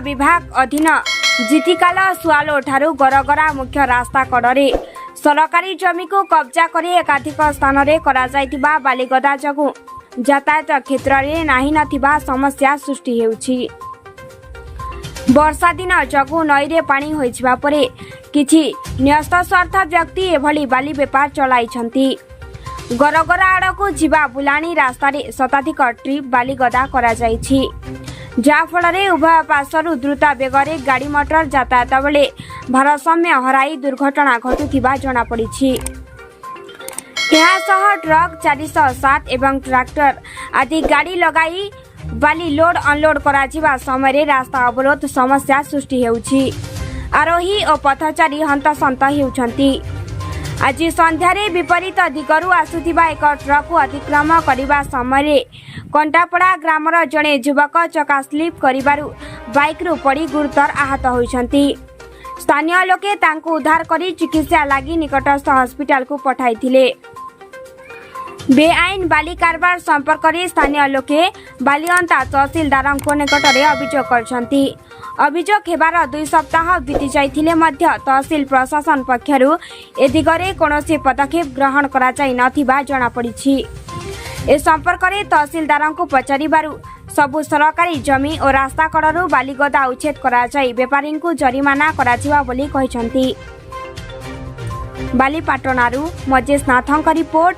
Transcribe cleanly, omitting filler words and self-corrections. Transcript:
विभाग अधीन जितिकाल सुआलो ठारू गरगरा मुख्य रास्ता कड़े सरकारी जमी को कब्जा करे एकाधिक स्थान में करा बालिगदा जगु यातायात क्षेत्र में नाही नथिबा समस्या सृष्टि हेउछि। वर्षा दिन जगु नईरे पानी होइछिबा परे किछि न्यस्त स्वार्थ व्यक्ति एभली बाली बेपार चलाइछन्ति। गरगरा आड़कू जिबा बुलाणी रास्ता रे शताधिक ट्रिप बालिगदा करा जाइछि, जा फलरे उभय पार्श्वरु द्रुत बेगरे गाड़ी मोटर यातायात बेले भारसाम्य हराई दुर्घटना घटुथिबा जଣା पड़िछि। एहासह ट्रक 407 एवं ट्रैक्टर आदि गाड़ी लगाई बाली लोड अनलोड कराजिबा समय रास्ता अवरोध समस्या सृष्टि हेउछि। आरोही और पथचारी हंतसंत हेउछन्ति। आज संध्यारे विपरीत दिगरु आसुथिबा एक ट्रक को अतिक्रम करिबा समय कंटापड़ा ग्रामर जड़े युवक चका स्लिप करिबारु बाइक रु पड़ी गुरुतर आहत होइछन्ति। स्थानीय लोके तांकु उद्धार करी चिकित्सा लागि निकटस्थ हॉस्पिटल को पठाइथिले। बेआईन बाली कारबार संपर्क में स्थानीय लोके बालिअंता तहसीलदार निकट में अभियोग करछन्ति। अभियोग हेबार 2 सप्ताह बीती जाइथिले मध्य तहसील प्रशासन पक्षरु ए दिगरे कोनोसी पदक्षेप ग्रहण करा जाय नथिबा जଣା पड़िछि। ए संपर्क में तहसीलदार को पचारिबारु सबु सरकारी जमी और रास्ता कड़ू बालिगदा उच्छेद करा जाय बेपारी को जरिमाना कराजिबा बोली कहिसन्ति। बालीपाटनारू मजेश नाथଙ୍କ रिपोर्ट।